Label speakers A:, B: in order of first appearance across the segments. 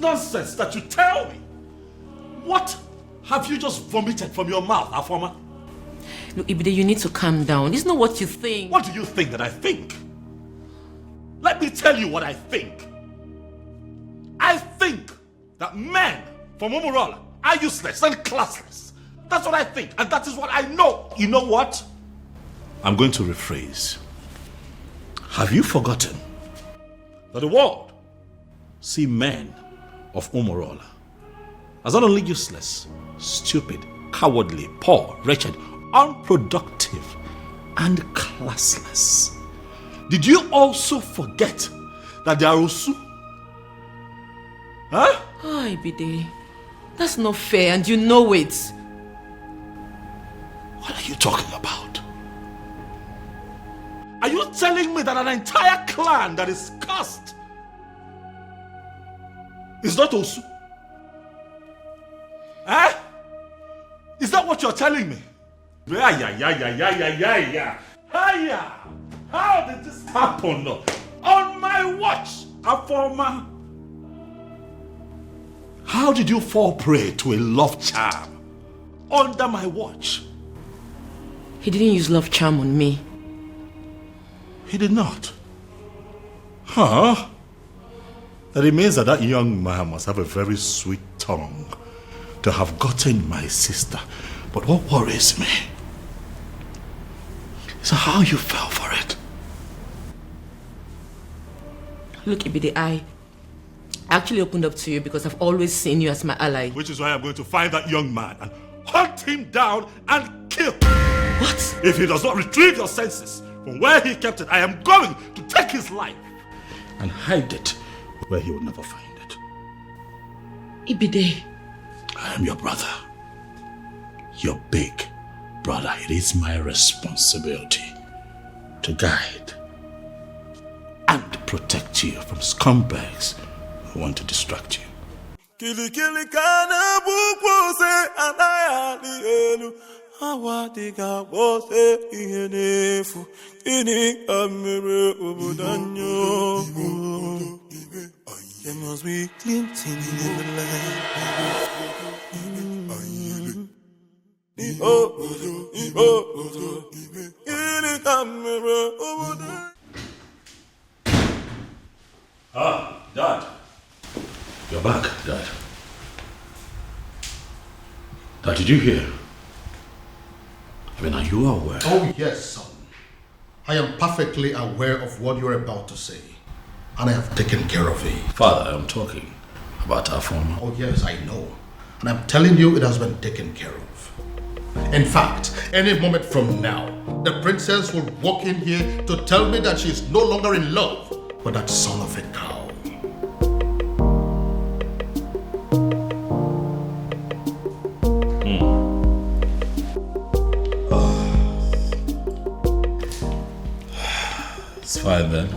A: nonsense that you tell me? What have you just vomited from your mouth, Afoma?
B: Look, Ibide, you need to calm down. It's not what you think.
A: What do you think that I think? Let me tell you what I think. I think that men from Umurola are useless and classless. That's what I think, and that is what I know. You know what? I'm going to rephrase. Have you forgotten that the world see men of Umurola as not only useless, stupid, cowardly, poor, wretched, unproductive, and classless? Did you also forget that they are Osu? Huh?
B: Oh, Ibide, that's not fair, and you know it.
A: What are you talking about? Are you telling me that an entire clan that is cursed is not Osu? Eh? Is that what you're telling me? Yeah. Hiya! How did this happen? On my watch, Afoma. How did you fall prey to a love charm under my watch?
B: He didn't use love charm on me.
A: He did not. Huh? That it means that young man must have a very sweet tongue to have gotten my sister. But what worries me is how you fell for it.
B: Look, Ibide, I actually opened up to you because I've always seen you as my ally.
A: Which is why I'm going to find that young man and hunt him down and kill.
B: What?
A: If he does not retrieve your senses from where he kept it, I am going to take his life and hide it where he will never find it.
B: Ibide.
A: I am your brother. Your big brother. It is my responsibility to guide and protect you from scumbags who want to distract you.
C: Kili kana bukose anayali elu awadiga bose ihenefu ini amere obudanyo. There must be glinting in the light.
A: Dad. You're back, Dad. Dad, did you hear? I mean, are you aware?
D: Oh, yes, son. I am perfectly aware of what you're about to say. And I have taken care of it.
A: Father, I'm talking about our former.
D: Oh, yes, I know. And I'm telling you, it has been taken care of. In fact, any moment from now, the princess will walk in here to tell me that she is no longer in love with that son of a cow.
A: It's fine then.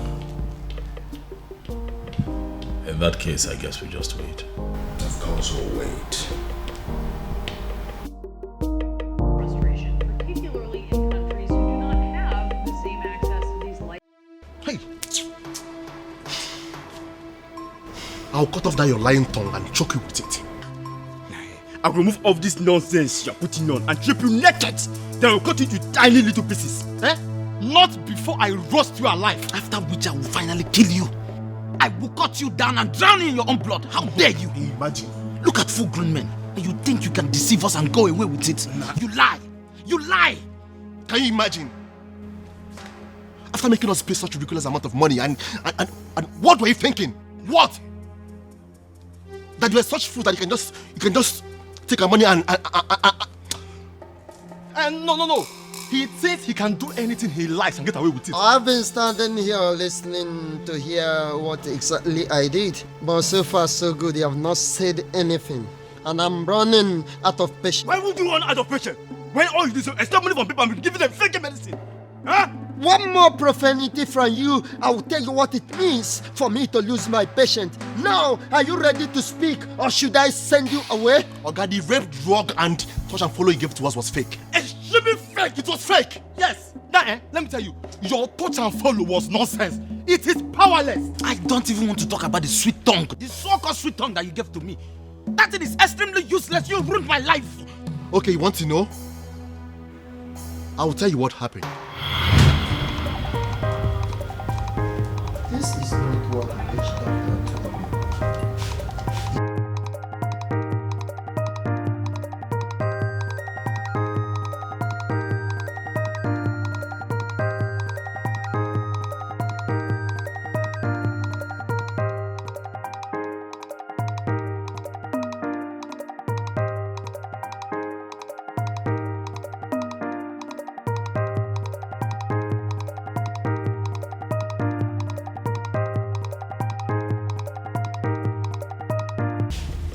A: In that case, I guess we just wait.
D: Of course we'll wait.
E: Frustration, particularly in countries who do not have the same access to these life.
D: Hey! I'll cut off that your lying tongue and choke you with it.
F: I'll remove all this nonsense you're putting on and strip you naked. Then I'll cut it into tiny little pieces. Eh? Not before I roast you alive. After which I will finally kill you. I will cut you down and drown you in your own blood. How dare you?
D: Imagine.
F: Look at full-grown men. And you think you can deceive us and go away with it? Nah. You lie. You lie.
D: Can you imagine? After making us pay such a ridiculous amount of money and what were you thinking? What? That you are such fool that you can just take our money and
F: no. He thinks he can do anything he likes and get away with it.
G: I've been standing here listening to hear what exactly I did. But so far so good, you have not said anything. And I'm running out of patience.
F: Why would you run out of patience? When all you do is extort money from people and giving them fake medicine? Huh?
G: One more profanity from you, I will tell you what it means for me to lose my patience. Now, are you ready to speak or should I send you away?
D: Oga, the rape, drug and touch and follow you gave to us was fake.
F: Extremely fake! It was fake! Yes! That, let me tell you, your touch and follow was nonsense. It is powerless. I don't even want to talk about the sweet tongue. The so-called sweet tongue that you gave to me. That thing is extremely useless. You ruined my life.
D: Okay, you want to know? I will tell you what happened.
G: This is not what I wish doctor told me.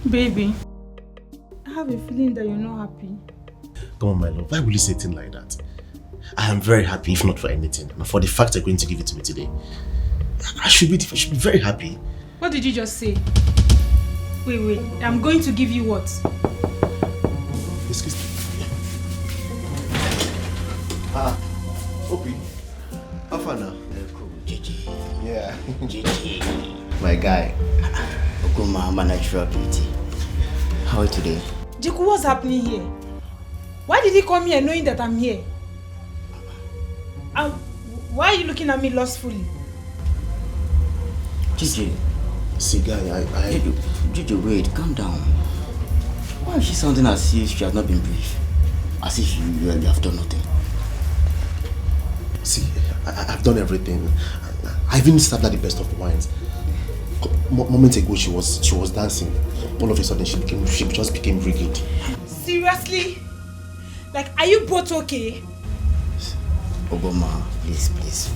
H: Baby, I have a feeling that you're not happy.
I: Come on, my love. Why will you say things like that? I am very happy, if not for anything, and for the fact you're going to give it to me today. I should be very happy.
H: What did you just say? Wait. I'm going to give you what?
I: Excuse me.
D: Opie. How far now?
J: Cool, Gigi.
D: Yeah.
J: Gigi. My guy. Okuma, my natural beauty. How are you today?
H: Jiku, what's happening here? Why did he come here knowing that I'm here? Why are you looking at me lustfully?
J: Gigi.
I: See, guy,
J: Gigi, wait, calm down. Why is she sounding as if she has not been briefed? As if you have done nothing.
I: See, I've done everything. I've even served her the best of the wines. Moments ago, she was dancing. All of a sudden, she just became rigid.
H: Seriously? Like, are you both okay?
J: Obama, please,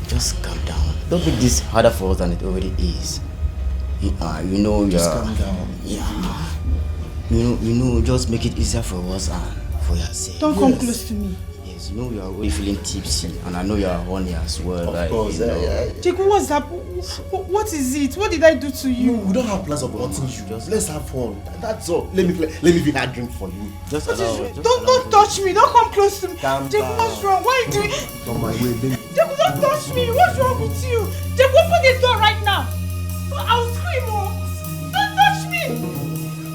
J: just calm down. Don't make this harder for us than it already is. You know you're...
I: Just calm down.
J: Yeah. You know, just make it easier for us and for your sake.
H: Don't come close to me.
J: Yes, you know you're already feeling tipsy, and I know you're horny as well.
I: Of course, yeah.
H: Jiku, what's up? What is it? What did I do to you?
I: We don't have plans of hurting you. Let's have fun. That's all. Let me even add drink for you.
J: Just
H: Don't touch me. Don't come close to me.
I: Calm
H: Jiku,
I: down.
H: what's wrong? Why are you doing?
I: Come my way, baby.
H: Jiku, don't touch me. What's wrong with you? Jiku, open the door right now. I'll scream. Oh. Don't touch me.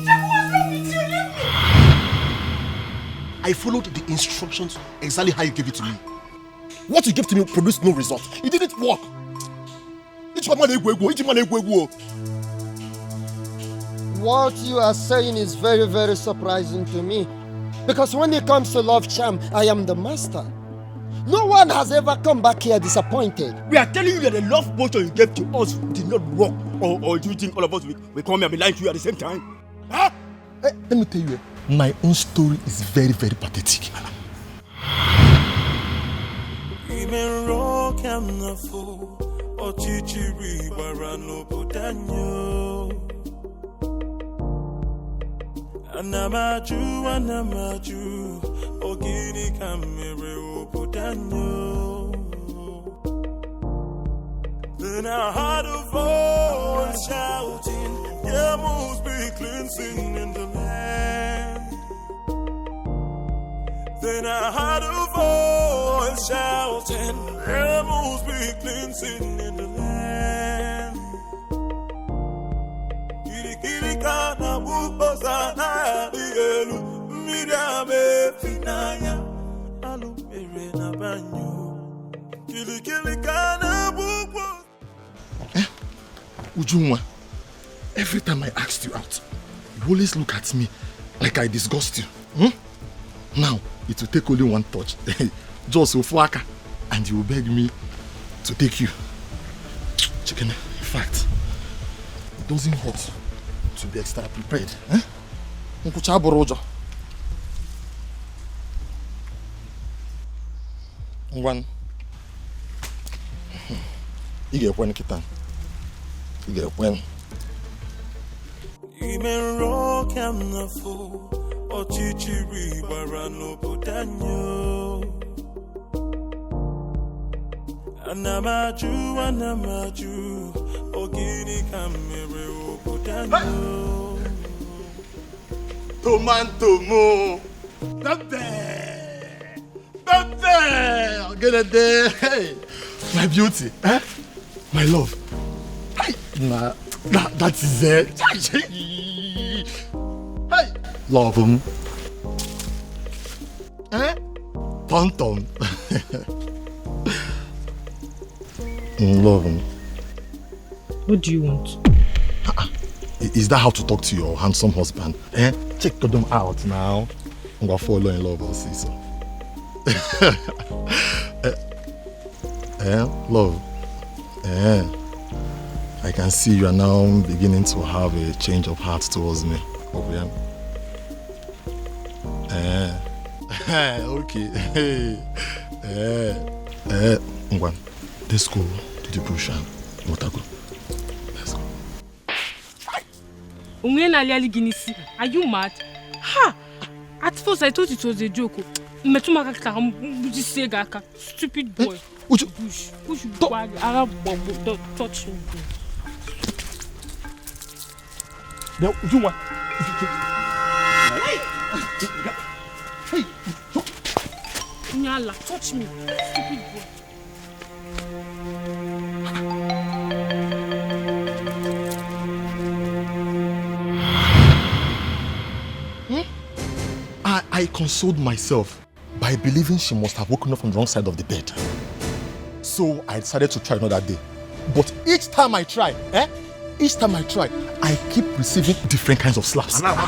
H: Jiku, what's wrong with you? Leave me.
D: I followed the instructions exactly how you gave it to me. What you gave to me produced no result. It didn't work.
G: What you are saying is very, very surprising to me. Because when it comes to love charm, I am the master. No one has ever come back here disappointed.
F: We are telling you that the love potion you gave to us did not work. Or do you think all of us will come here and be lying to you at the same time? Huh?
D: Let me tell you, my own story is very, very pathetic.
C: Anamaju, ogini kamere obudanyo. Then I heard a voice shouting, there must be cleansing in the land. Then I heard a voice shouting, there must be cleansing in the land. Kiri kana bukosa na dielu, mirame finaya, alumere na banyo. Kiri kana bukosa.
D: Ujunwa, every time I asked you out, you always look at me like I disgust you. Now, it will take only one touch. Just Ofuaka, and you will beg me to take you. Chicken, in fact, it doesn't hurt to be extra prepared. One. You get one kitan. You get one.
C: Imen rock am na fo, ochichiri barano budanyo. Anamaju, ogini kamere obudanyo.
F: Tomanto mo.
D: I'll get it there. Hey, my beauty, eh? My love. Hey, nah, that is it. Hey, love him. Eh? Tonton. Love him.
B: What do you want?
D: Is that how to talk to your handsome husband? Eh? Check them out now. I'm gonna fall in love, I'll see so. Love. I can see you are now beginning to have a change of heart towards me. Okay. Ngwan, let's go to the bush and Motago. Let's go.
H: Are you mad? Ha! At first I thought it was a joke. Stupid boy. Push don't touch me.
D: Now, you want? Hey!
H: Nyala, touch me. Stupid boy.
D: I consoled myself by believing she must have woken up from the wrong side of the bed. So I decided to try another day. But each time I try, I keep receiving different kinds of slaps.
I: This match,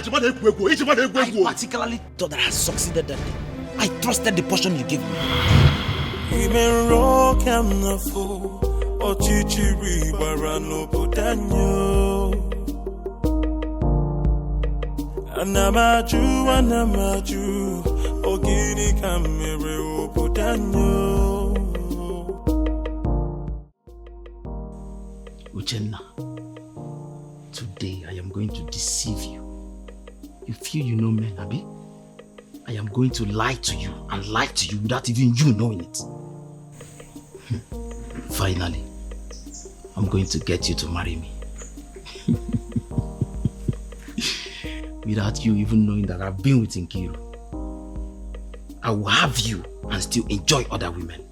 J: I particularly thought that I succeeded that day. I trusted the portion you gave me.
C: Even rock and the fool, or chichiri barano putanyo. Anamaju, ogini kamere putanyo.
J: Uchenna, today I am going to deceive you. You feel you know men, Abi? I am going to lie to you and lie to you without even you knowing it. Finally, I'm going to get you to marry me. Without you even knowing that I've been with Nkiru. I will have you and still enjoy other women.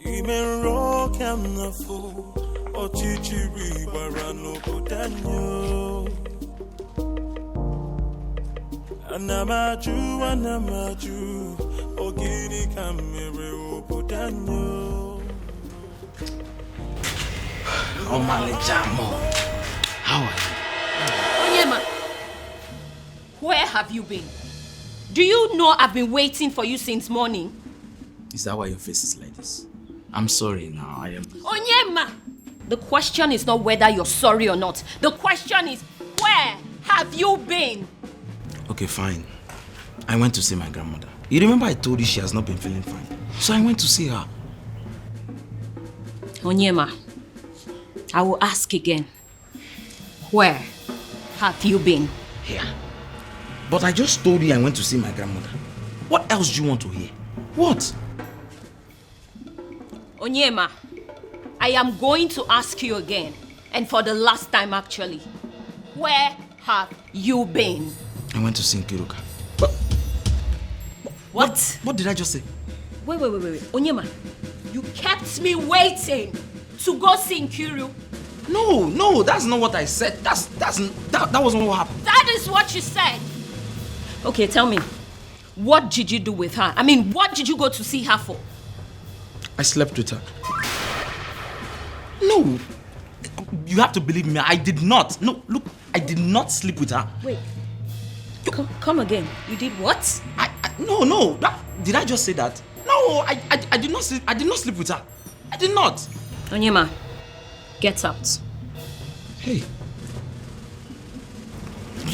C: Even rock and the fool, or chichiri barano putanyo. Anamaju, ogini kamere putanyo.
J: Oh, Malejamo. How are you?
B: Onyema, where have you been? Do you know I've been waiting for you since morning?
J: Is that why your face is like this? I'm sorry now, I am...
B: Onyema! The question is not whether you're sorry or not. The question is, where have you been?
J: Okay, fine. I went to see my grandmother. You remember I told you she has not been feeling fine? So I went to see her.
B: Onyema, I will ask again. Where have you been?
J: Here. But I just told you I went to see my grandmother. What else do you want to hear? What?
B: Onyema, I am going to ask you again, and for the last time actually. Where have you been?
J: I went to see Nkiruka.
B: What?
J: What did I just say?
B: Wait. Onyema, you kept me waiting to go see Nkiru.
J: No, that's not what I said. That wasn't what happened.
B: That is what you said. Okay, tell me, what did you do with her? I mean, what did you go to see her for?
J: I slept with her. No, you have to believe me. I did not. No, look, I did not sleep with her.
B: Wait, come again. You did what?
J: No. Did I just say that? No, I did not sleep. I did not sleep with her. I did not.
B: Onyema, get out.
J: Hey,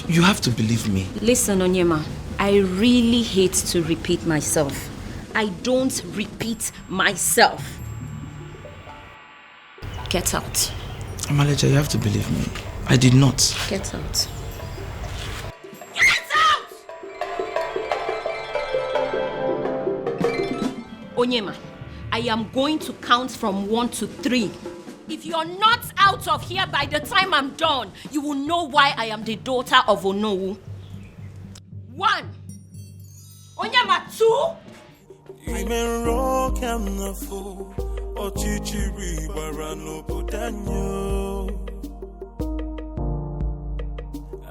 J: you have to believe me.
B: Listen, Onyema, I really hate to repeat myself. I don't repeat myself. Get out.
J: Amaleja, you have to believe me. I did not.
B: Get out. Onyema, I am going to count from 1 to 3. If you're not out of here by the time I'm done, you will know why I am the daughter of Onowu. 1. Onyama 2.
C: Ime rock and the fool, or chichiri barano putanyo.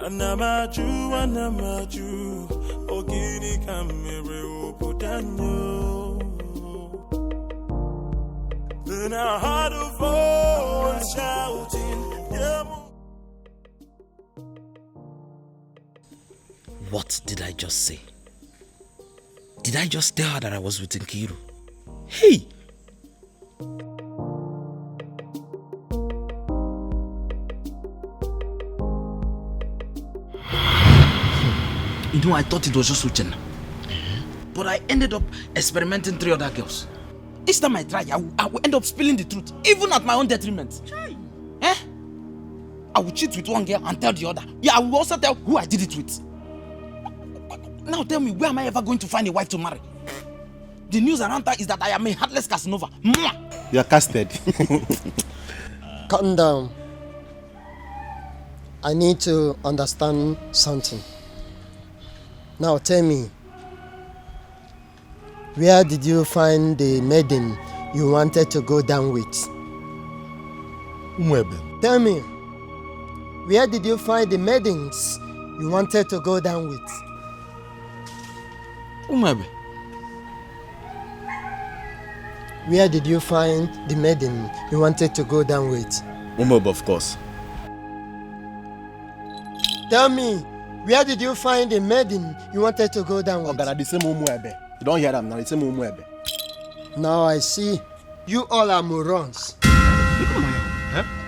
C: Anamaju, ogini kamere putanyo. Then I heard a voice shouting, yeah.
K: What did I just say? Did I just tell her that I was with Nkiru? Hey! You know, I thought it was just Uchenna. But I ended up experimenting 3 other girls. Each time I try, I will end up spilling the truth, even at my own detriment. Eh? I will cheat with one girl and tell the other. Yeah, I will also tell who I did it with. Now tell me, where am I ever going to find a wife to marry? The news around that is that I am a heartless Casanova. Mwah!
I: You are casted.
G: Calm down. I need to understand something. Now tell me, where did you find the maiden you wanted to go down with?
I: Umwebe.
G: Tell me, where did you find the maidens you wanted to go down with?
K: Umwebe.
G: Where did you find the maiden you wanted to go down with?
F: Umwebe, of course.
G: Tell me, where did you find the maiden you wanted to go down with?
I: The same Umwebe. You don't hear them now, the same Umwebe.
G: Now I see. You all are morons.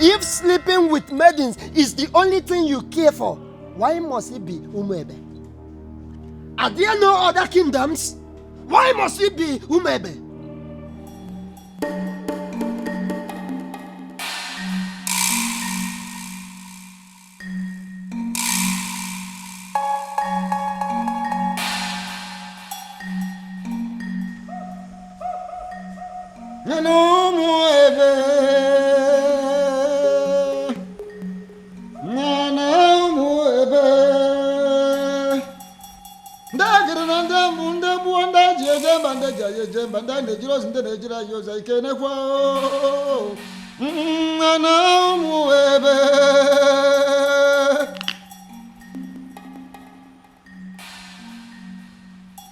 G: If sleeping with maidens is the only thing you care for, why must it be Umwebe? Are there no other kingdoms? Why must it be Umwebe?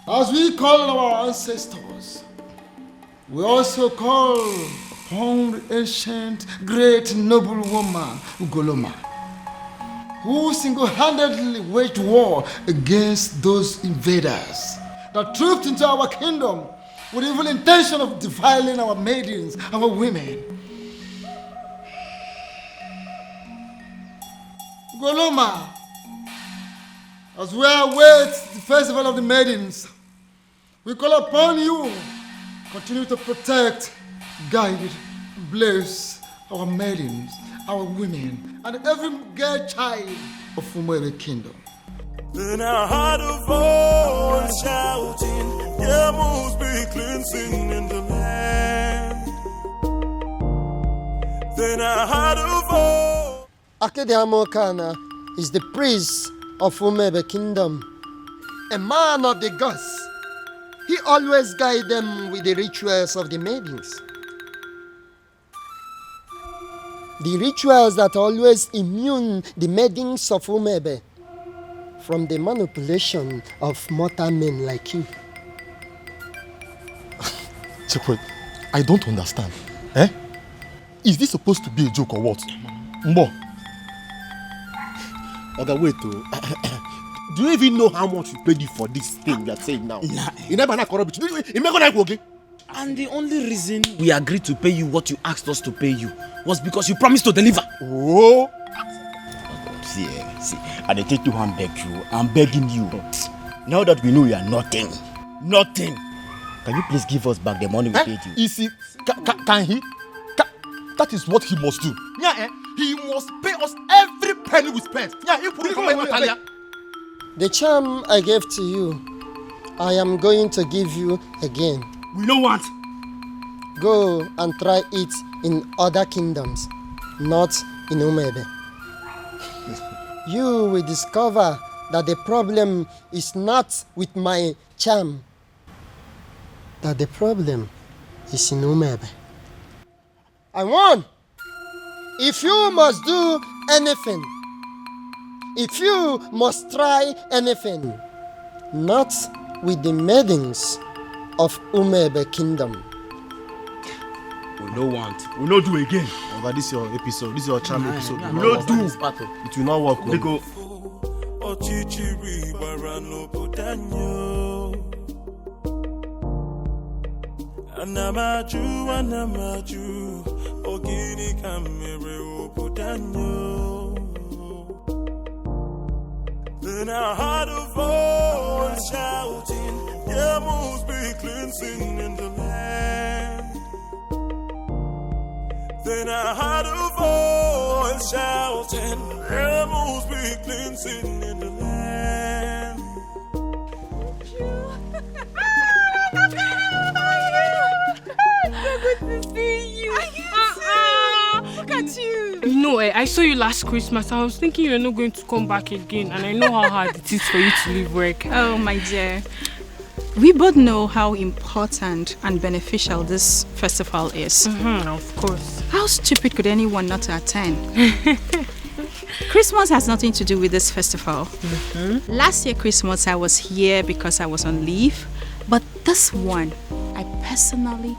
G: As we call our ancestors, we also call upon the ancient, great, noble woman, Ugoloma, who single-handedly waged war against those invaders that trooped into our kingdom with the evil intention of defiling our maidens, our women. Ugoloma, as we await the festival of the maidens, we call upon you. Continue to protect, guide, bless our maidens, our women, and every girl child of Umwebe kingdom.
C: Then I heard a voice shouting, there must be cleansing in the land. Then I heard a voice.
G: Akedeamokana is the priest of Umwebe kingdom, a man of the gods. He always guides them with the rituals of the maidens. The rituals that always immune the maidens of Umwebe from the manipulation of mortal men like you.
D: Chekwe, I don't understand. Eh? Is this supposed to be a joke or what? Mbo.
I: Okay, wait. Do you even know how much we paid you for this thing you are saying now?
K: Nah.
I: You never know corruption. You never know okay?
K: And the only reason we agreed to pay you what you asked us to pay you was because you promised to deliver.
I: Oh.
J: See, I dey take you and beg you. I'm begging you. Now that we know you are nothing, can you please give us back the money we paid you?
D: Is he? Can he? That is what he must do. Yeah, he must pay us every penny we spent. Yeah, he put it on Natalia.
G: The charm I gave to you, I am going to give you again.
F: We don't want.
G: Go and try it in other kingdoms, not in Umwebe. You will discover
L: that the problem is not with my charm, that the problem is in Umebe. I warn, if you must do anything, if you must try anything, not with the maidens of Umebe Kingdom.
F: We no want. We no do again.
D: But this is your episode. This is your charm episode.
F: We no do.
D: It will not work.
F: They go.
C: Anamaju, ogini kamere uputanyo. Then I heard a voice shouting, there must be cleansing in the land. Then I heard a voice shouting, there must be cleansing in the land.
H: So good to see you. Look at you. You know, I saw you last Christmas. I was thinking you're not going to come back again, and I know how hard it is for you to leave work.
E: Oh, my dear. We both know how important and beneficial this festival is.
H: Of course.
E: How stupid could anyone not to attend? Christmas has nothing to do with this festival. Last year Christmas I was here because I was on leave, but this one I personally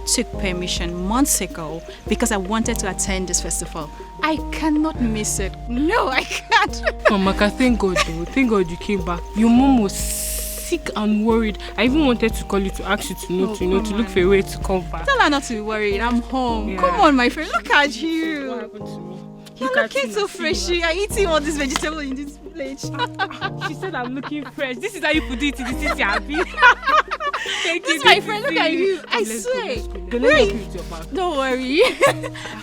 E: took permission months ago because I wanted to attend this festival. I cannot miss it. No, I can't.
H: Maka, thank God though. Thank God you came back. Your mom was sick and worried. I even wanted to call you to ask you to look for a way to come back.
E: Tell her not to be worried. I'm home. Yeah. Come on, my friend. Look at you.
H: What happened to me?
E: You're looking so fresh. You're eating all this vegetable in this plate.
H: She said I'm looking fresh. This is how you put it in the city happy. Thank
E: This
H: you.
E: is my friend. Look at you. I swear. Don't worry.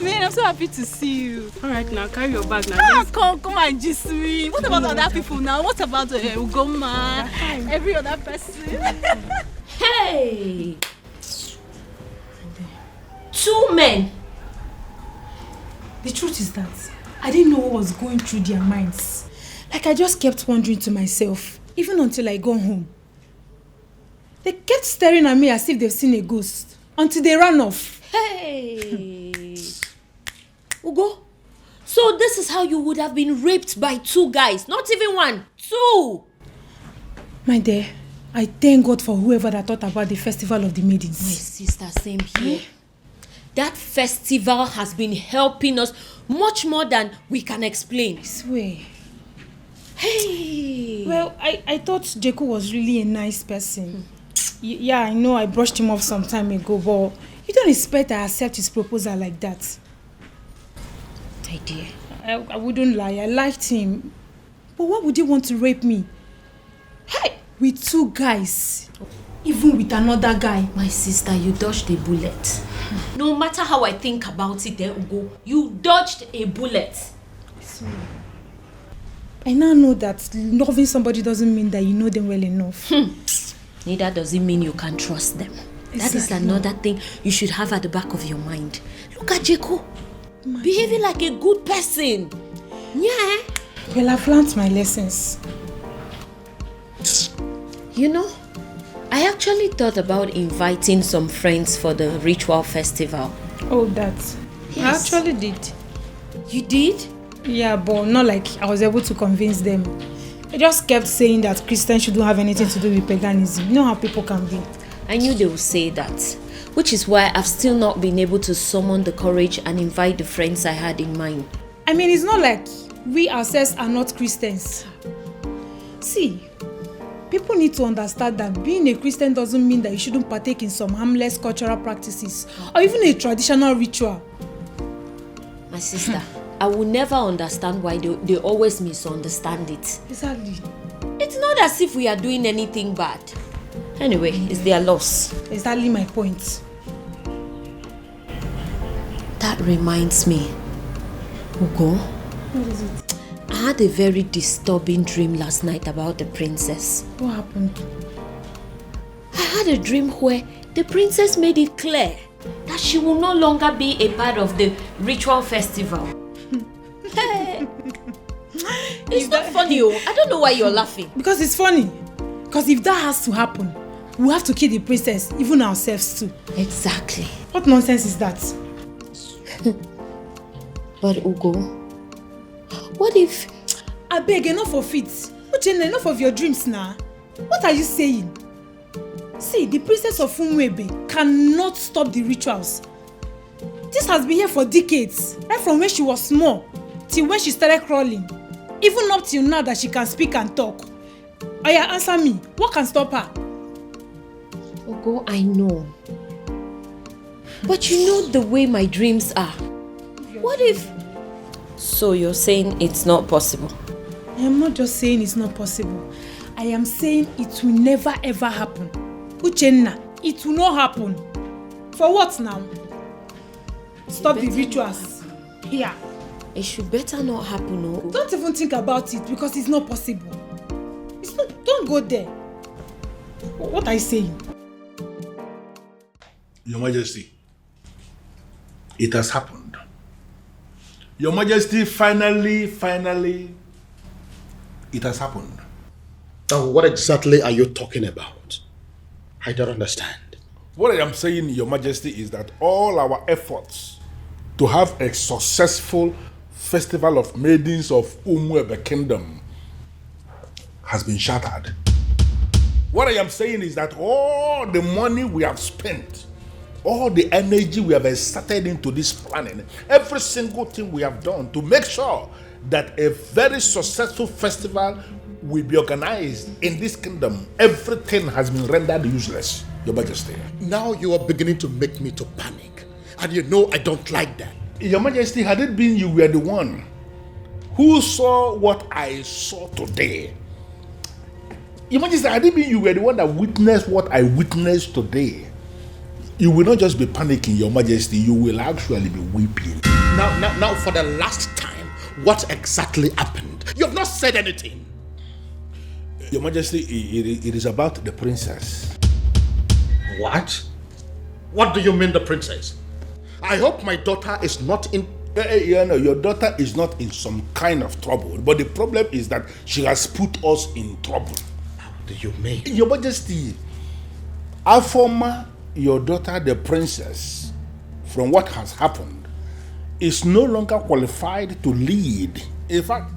E: Man, I'm so happy to see you.
H: Alright, now carry your bag now.
E: Come and just me. What about other people now? What about Ugoma? Every other person?
B: Hey! 2 men.
M: The truth is that I didn't know what was going through their minds. Like I just kept wondering to myself, even until I got home. They kept staring at me as if they've seen a ghost, until they ran off.
B: Hey! Ugo, so this is how you would have been raped by 2 guys, not even 1, 2!
M: My dear, I thank God for whoever that thought about the Festival of the Maidens.
B: My sister, same here. That festival has been helping us much more than we can explain.
M: I swear.
B: Hey!
M: Well, I thought Jeku was really a nice person. Yeah, I know I brushed him off some time ago, but you don't expect I accept his proposal like that.
B: My dear.
M: I wouldn't lie, I liked him. But why would he want to rape me? Hey! With 2 guys. Even with another guy.
B: My sister, you dodged a bullet. No matter how I think about it, Ugo, you dodged a bullet.
M: I now know that loving somebody doesn't mean that you know them well enough.
B: Neither does it mean you can trust them. Exactly. That is another thing you should have at the back of your mind. Look at Jeko. Behaving like a good person. Yeah.
M: Well, I've learned my lessons.
B: You know, I actually thought about inviting some friends for the ritual festival.
M: Oh, that. Yes. I actually did.
B: You did?
M: Yeah, but not like I was able to convince them. I just kept saying that Christians shouldn't have anything to do with paganism. You know how people can be.
B: I knew they would say that. Which is why I've still not been able to summon the courage and invite the friends I had in mind.
M: I mean, it's not like we ourselves are not Christians. See, people need to understand that being a Christian doesn't mean that you shouldn't partake in some harmless cultural practices or even a traditional ritual.
B: My sister, I will never understand why they always misunderstand it.
M: Exactly.
B: It's not as if we are doing anything bad. Anyway, it's their loss.
M: Exactly my point.
B: That reminds me, Ugo.
M: What is it?
B: I had a very disturbing dream last night about the princess.
M: What happened?
B: I had a dream where the princess made it clear that she will no longer be a part of the ritual festival. It's not funny, oh. I don't know why you're laughing.
M: Because it's funny. Because if that has to happen, we have to kill the princess, even ourselves too.
B: Exactly.
M: What nonsense is that?
B: But Ugo, what if...
M: I beg, enough of it. Uchenna, enough of your dreams now. What are you saying? See, the princess of Umwebe cannot stop the rituals. This has been here for decades, right from when she was small till when she started crawling. Even up till now that she can speak and talk. Oya, answer me. What can stop her?
B: Ugo, I know. But you know the way my dreams are. What if... So you're saying it's not possible?
M: I am not just saying it's not possible. I am saying it will never ever happen. Uchenna, it will not happen. For what now? Stop the rituals. Here.
B: It should better not happen, no?
M: Don't even think about it because it's not possible. It's not. Don't go there. What are you saying?
A: Your Majesty, it has happened. Your Majesty, finally, it has happened.
I: Now, what exactly are you talking about? I don't understand.
A: What I am saying, Your Majesty, is that all our efforts to have a successful festival of maidens of Umuebe Kingdom has been shattered. What I am saying is that all the money we have spent, all the energy we have exerted into this planning, every single thing we have done to make sure that a very successful festival will be organized in this kingdom, everything has been rendered useless, Your Majesty.
I: Now you are beginning to make me to panic. And you know I don't like that.
A: Your Majesty, had it been you were the one who saw what I saw today, Your Majesty, had it been you were the one that witnessed what I witnessed today, you will not just be panicking, Your Majesty, you will actually be weeping.
I: Now, for the last time, what exactly happened? You have not said anything.
A: Your Majesty, it is about the princess.
I: What? What do you mean, the princess? I hope my daughter is not in...
A: Your daughter is not in some kind of trouble, but the problem is that she has put us in trouble.
I: How do you mean?
A: Your Majesty, Afoma, your daughter, the princess, from what has happened, is no longer qualified to lead. In fact,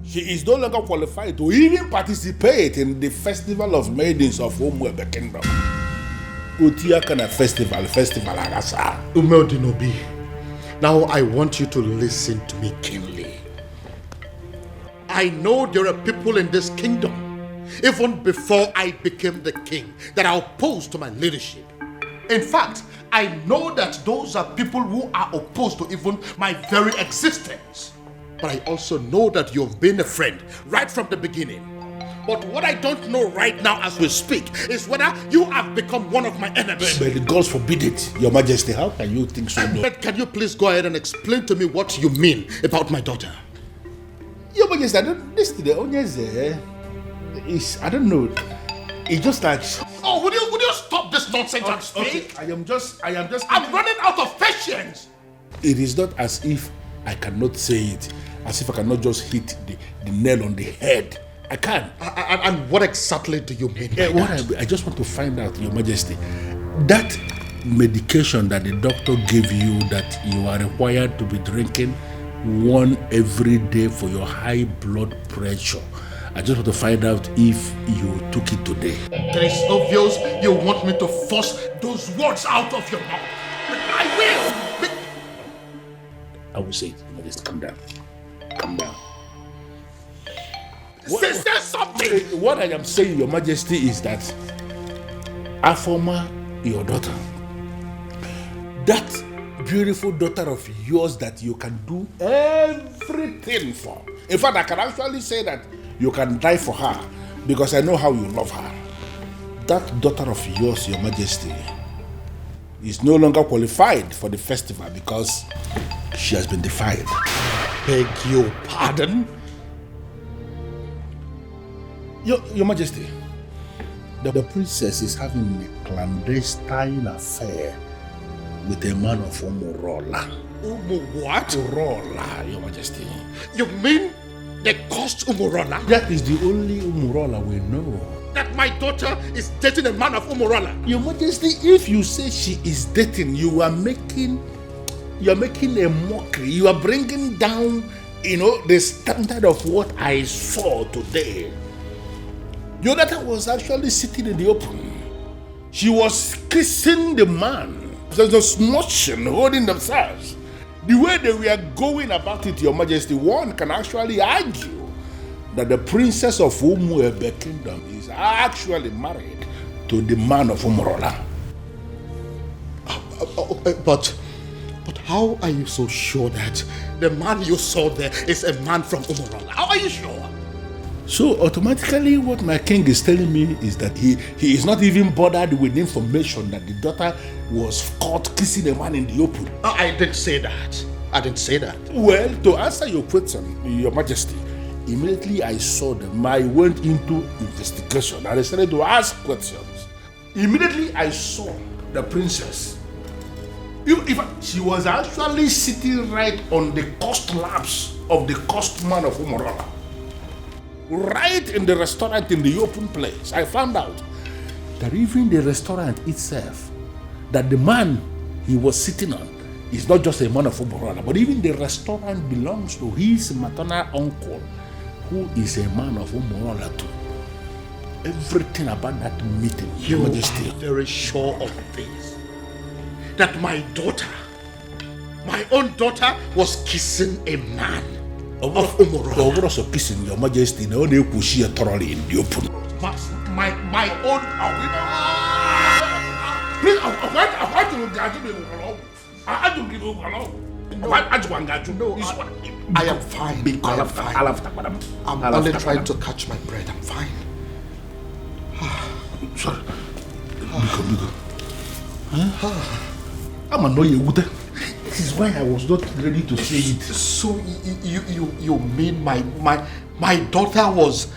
A: she is no longer qualified to even participate in the Festival of Maidens of Umuebe Kingdom. Utiakana Festival Agasa.
I: Umeodinobi, now I want you to listen to me keenly. I know there are people in this kingdom, even before I became the king, that are opposed to my leadership. In fact, I know that those are people who are opposed to even my very existence. But I also know that you've been a friend right from the beginning. But what I don't know right now as we speak is whether you have become one of my enemies.
A: But the gods forbid it, Your Majesty. How can you think so?
I: But can you please go ahead and explain to me what you mean about my daughter?
A: Your Majesty, I don't know. It's just like...
I: Oh, would you stop this nonsense and speak?
A: Okay,
I: I'm running out of patience.
A: It is not as if I cannot say it, as if I cannot just hit the nail on the head. I can.
I: And what exactly do you mean by that?
A: I just want to find out, Your Majesty, that medication that the doctor gave you that you are required to be drinking one every day for your high blood pressure, I just want to find out if you took it today.
I: It is obvious you want me to force those words out of your mouth. I will!
A: I will say it. Your Majesty, calm down. Calm down.
I: Say something!
A: What I am saying, Your Majesty, is that Afoma, your daughter, that beautiful daughter of yours that you can do everything for. In fact, I can actually say that you can die for her because I know how you love her. That daughter of yours, Your Majesty, is no longer qualified for the festival because she has been defiled.
I: Beg your pardon?
A: Your Majesty, the princess is having a clandestine affair with a man of Umurola.
I: What?
A: Umurola, Your Majesty.
I: You mean They cursed Umurola?
N: That is the only Umurola we know.
I: That my daughter is dating a man of Umurola?
N: Your Majesty, if you say she is dating, you are making a mockery. You are bringing down, the standard of what I saw today. Your daughter was actually sitting in the open. She was kissing the man. There's no smooching, holding themselves. The way they were going about it, Your Majesty, one can actually argue that the princess of Umuebe Kingdom is actually married to the man of Umurola.
I: But how are you so sure that the man you saw there is a man from Umurola? How are you sure?
N: So automatically what my king is telling me is that he is not even bothered with information that the daughter was caught kissing a man in the open.
I: I didn't say that. I didn't say that.
N: Well, to answer your question, Your Majesty, immediately I saw them, I went into investigation and I started to ask questions. Immediately I saw the princess. She was actually sitting right on the cost laps of the cost man of Umurola. Right in the restaurant in the open place, I found out that even the restaurant itself, that the man he was sitting on is not just a man of Umurola, but even the restaurant belongs to his maternal uncle, who is a man of Umurola too. Everything about that meeting, Your Majesty.
I: Are very sure of this? That my daughter, my own daughter, was kissing a man of Umurola.
N: Also kissing, Your Majesty, no they push here thoroughly in the open.
I: My own. Please, I want to get you. I don't give you no, I am fine. I am fine. I'm only trying to catch my breath. I'm fine.
N: Sorry. Biko. I'm annoyed. This is why I was not ready to say it.
I: So you mean my daughter was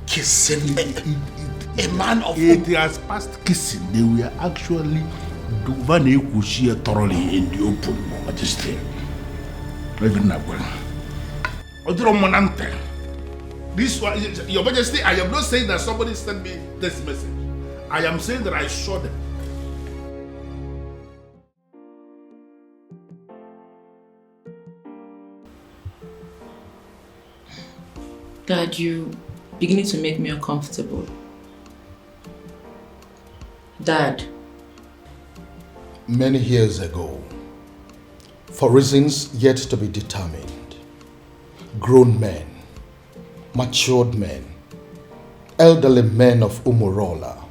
I: kissing a man of
N: it has passed kissing. They were actually thoroughly in the open, Majesty.
A: This one, Your Majesty, I am not saying that somebody sent me this message. I am saying that I saw them.
O: Dad, you beginning to make me uncomfortable. Dad.
I: Many years ago, for reasons yet to be determined, grown men, matured men, elderly men of Umurola,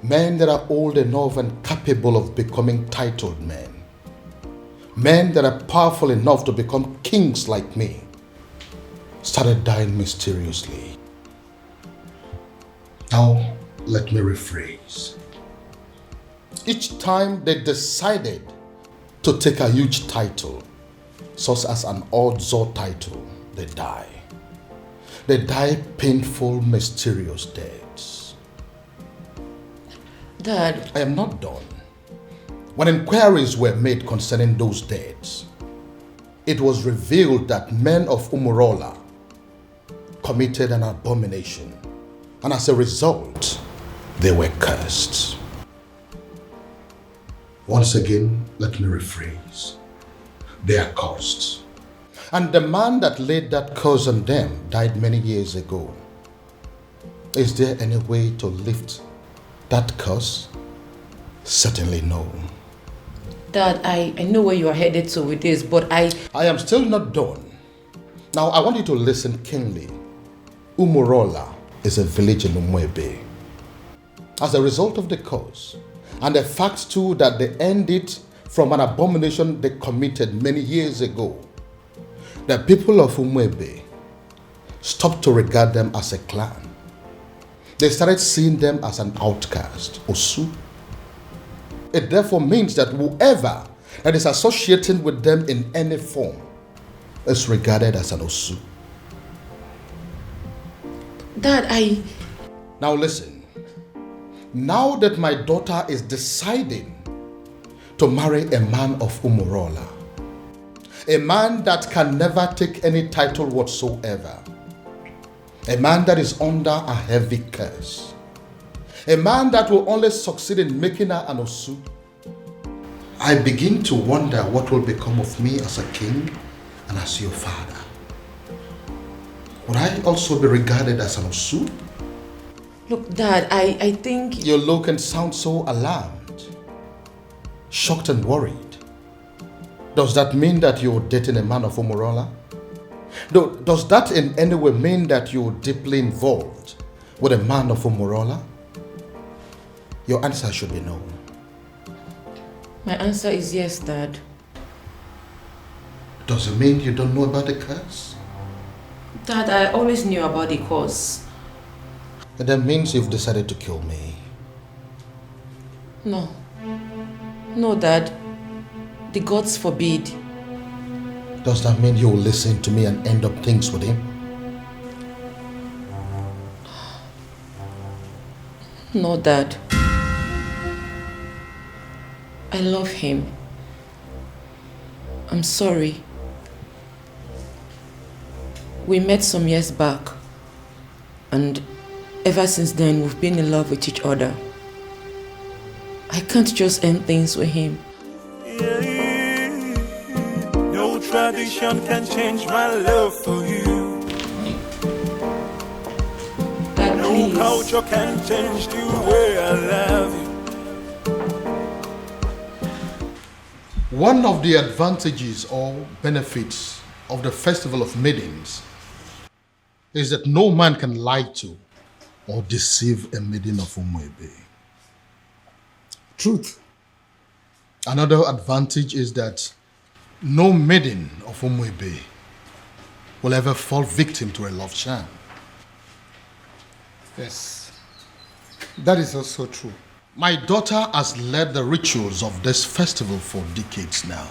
I: men that are old enough and capable of becoming titled men that are powerful enough to become kings like me, started dying mysteriously. Now, let me rephrase. Each time they decided to take a huge title, such as an odds-or title, they die. They die painful, mysterious deaths.
O: Dad.
I: I am not done. When inquiries were made concerning those deaths, it was revealed that men of Umurola committed an abomination, and as a result, they were cursed. Once again, let me rephrase. They are cursed. And the man that laid that curse on them died many years ago. Is there any way to lift that curse? Certainly no.
O: Dad, I know where you are headed to with this, but I
I: am still not done. Now, I want you to listen keenly. Umurola is a village in Umuebe. As a result of the curse, and the fact too that they ended from an abomination they committed many years ago, the people of Umuebe stopped to regard them as a clan. They started seeing them as an outcast, Osu. It therefore means that whoever that is associating with them in any form is regarded as an Osu.
O: Dad,
I: Now listen. Now that my daughter is deciding to marry a man of Umurola, A man that can never take any title whatsoever. A man that is under a heavy curse. A man that will only succeed in making her an Osu. I begin to wonder what will become of me as a king and as your father. Would I also be regarded as an Osu?
O: Look, Dad, I think...
I: You look and sound so alarmed, shocked and worried. Does that mean that you're dating a man of Umurola? Does that in any way mean that you're deeply involved with a man of Umurola? Your answer should be no.
O: My answer is yes, Dad.
I: Does it mean you don't know about the curse?
O: Dad, I always knew about the cause.
I: That means you've decided to kill me.
O: No. No, Dad. The gods forbid.
I: Does that mean you will listen to me and end up things with him?
O: No, Dad. I love him. I'm sorry. We met some years back, and ever since then we've been in love with each other. I can't just end things with him.
C: No tradition can change my love for you.
O: Dad,
C: no
O: please.
C: culture can change the way I love you.
I: One of the advantages or benefits of the Festival of Maidens is that no man can lie to or deceive a maiden of Umuebe.
G: Truth.
I: Another advantage is that no maiden of Umuebe will ever fall victim to a love charm.
G: Yes, that is also true.
I: My daughter has led the rituals of this festival for decades now.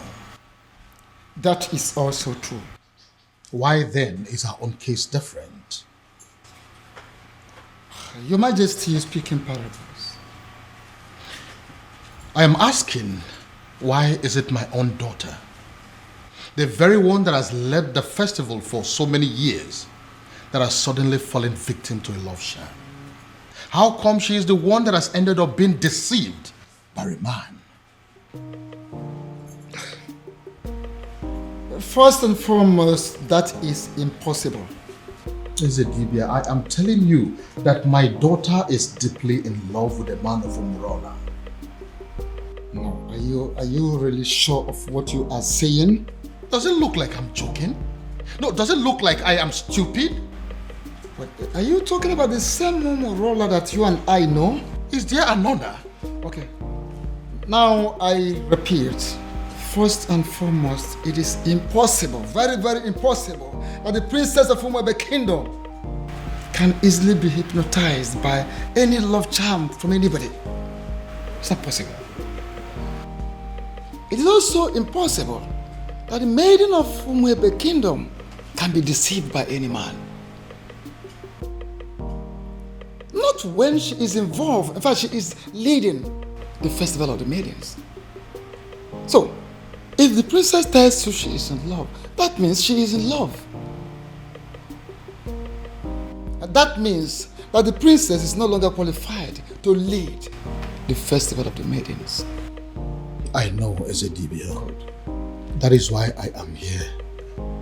G: That is also true.
I: Why then is her own case different?
G: Your Majesty is speaking parables.
I: I am asking, why is it my own daughter? The very one that has led the festival for so many years that has suddenly fallen victim to a love charm. How come she is the one that has ended up being deceived by a man?
G: First and foremost, that is impossible.
I: Ezedibia, I am telling you that my daughter is deeply in love with a man of Umurola.
G: No, are you really sure of what you are saying?
I: Does it look like I'm joking? No, does it look like I am stupid?
G: But are you talking about the same Umurola that you and I know?
I: Is there another?
G: Okay. Now I repeat, first and foremost, it is impossible, very, very impossible, that the princess of Umuebe Kingdom can easily be hypnotized by any love charm from anybody. It's not possible. It is also impossible that the maiden of Umuebe Kingdom can be deceived by any man. Not when she is involved. In fact, she is leading the festival of the maidens. So, if the princess tells you she is in love, that means she is in love. And that means that the princess is no longer qualified to lead the festival of the maidens.
I: I know, Ezedibia. That is why I am here.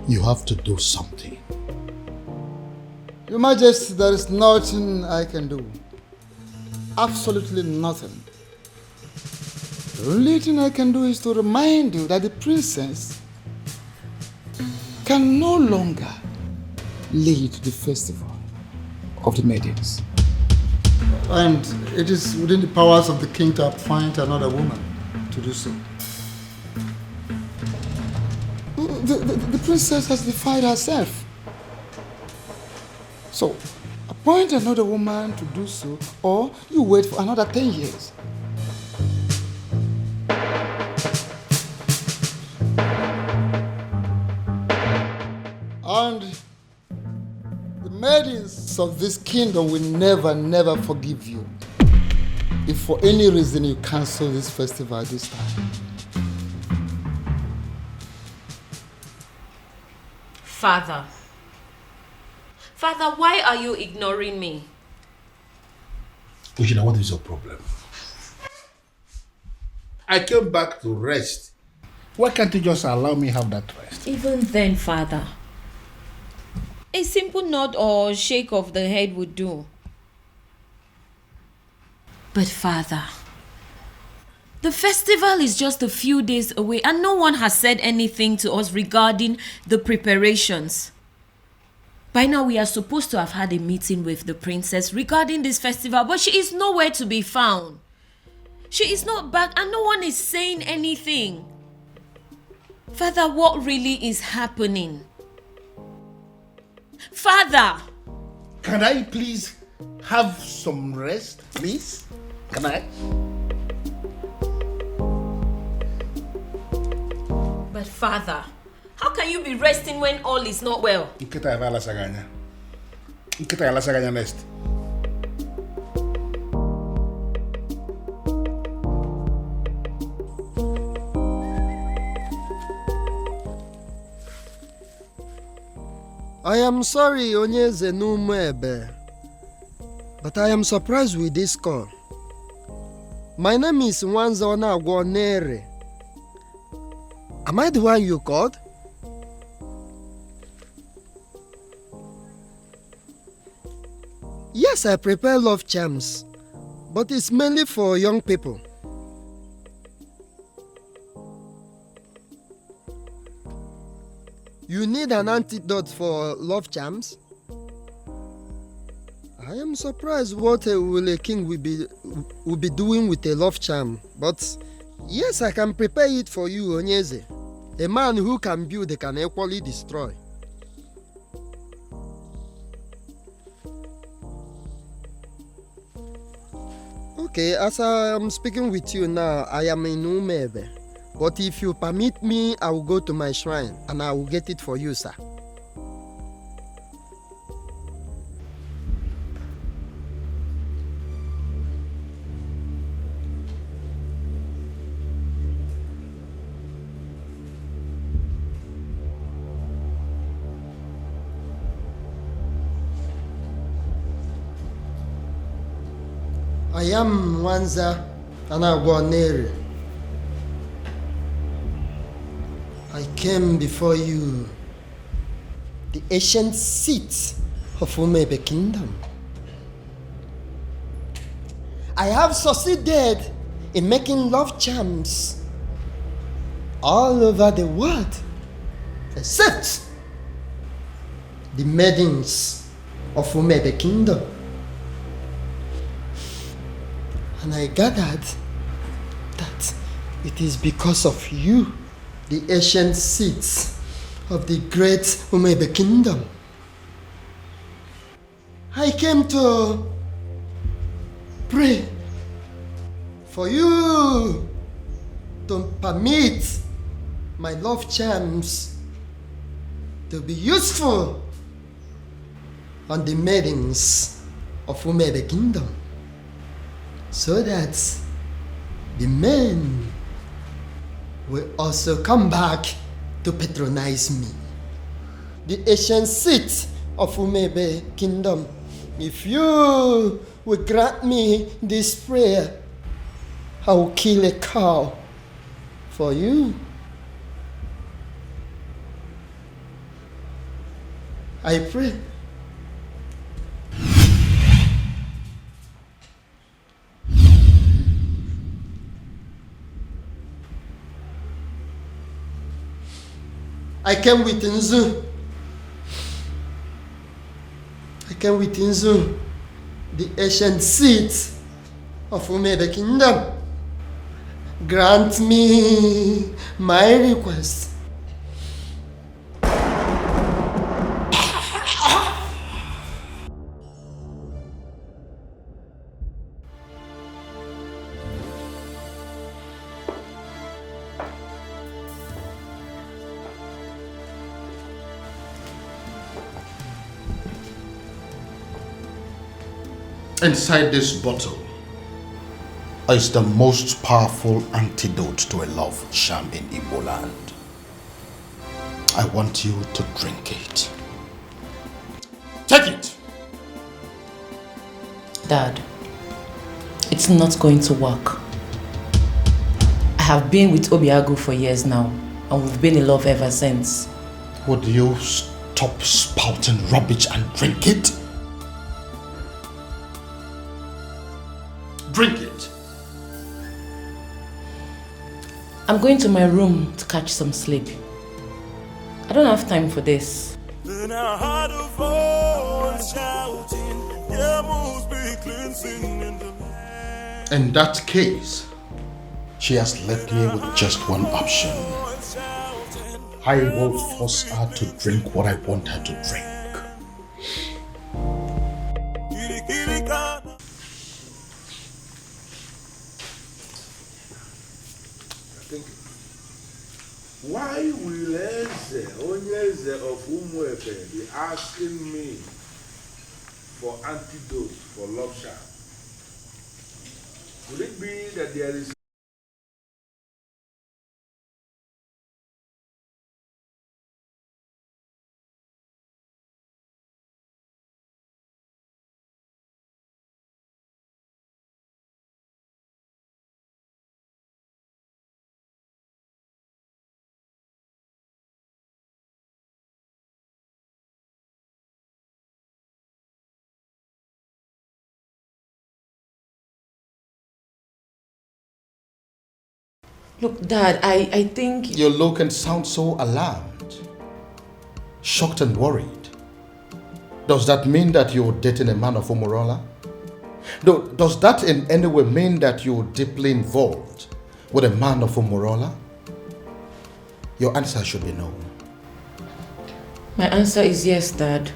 I: You have to do something.
G: Your Majesty, there is nothing I can do. Absolutely nothing. The only thing I can do is to remind you that the princess can no longer lead the festival of the maidens. And it is within the powers of the king to appoint another woman to do so. The princess has defied herself. So, appoint another woman to do so, or you wait for another 10 years. And the maidens of this kingdom will never, never forgive you if for any reason you cancel this festival this time.
B: Father, why are you ignoring me?
N: Ushina, what is your problem? I came back to rest. Why can't you just allow me have that rest?
B: Even then, Father, a simple nod or shake of the head would do. But Father, the festival is just a few days away and no one has said anything to us regarding the preparations. By now we are supposed to have had a meeting with the princess regarding this festival, but she is nowhere to be found. She is not back and no one is saying anything. Father, what really is happening? Father!
N: Can I please have some rest, please? Can I?
B: But Father, how can you be resting when all is not well?
N: Nkita ya lasaganya. Nkita ya lasaganya next.
L: I am sorry, Onyeze Numebe, but I am surprised with this call. My name is Nwanzona Gwonere. Am I the one you called? Yes, I prepare love charms, but it's mainly for young people. You need an antidote for love charms? I am surprised what a king will be doing with a love charm, but yes, I can prepare it for you, Onyeze. A man who can build can equally destroy. Okay, as I am speaking with you now, I am in Umebe. But if you permit me, I will go to my shrine and I will get it for you, sir. I am Nwanza Anagwanere. I came before you, the ancient seat of Umebe Kingdom. I have succeeded in making love charms all over the world, except the maidens of Umebe Kingdom. And I gathered that it is because of you, the ancient seats of the great Umebe Kingdom. I came to pray for you to permit my love charms to be useful on the maidens of Umebe Kingdom, so that the men will also come back to patronize me. The ancient seat of Umebe Kingdom, if you will grant me this prayer, I will kill a cow for you. I pray. I came with Nzu. The ancient seat of Umebe Kingdom. Grant me my request.
I: Inside this bottle is the most powerful antidote to a love charm in Igbo land. I want you to drink it. Take it!
O: Dad, it's not going to work. I have been with Obiago for years now, and we've been in love ever since.
I: Would you stop spouting rubbish and drink it? Drink it.
O: I'm going to my room to catch some sleep. I don't have time for this.
C: Then I heard a voice shouting, there must be cleansing in the land.
I: In that case, she has left me with just one option. I will force her to drink what I want her to drink.
N: Why will Onyeze of Umuefe be asking me for antidote for love charm? Could it be that there is
O: Look, Dad, I think...
I: You look and sound so alarmed, shocked and worried. Does that mean that you're dating a man of Umurola? Does that in any way mean that you're deeply involved with a man of Umurola? Your answer should be no.
O: My answer is yes, Dad.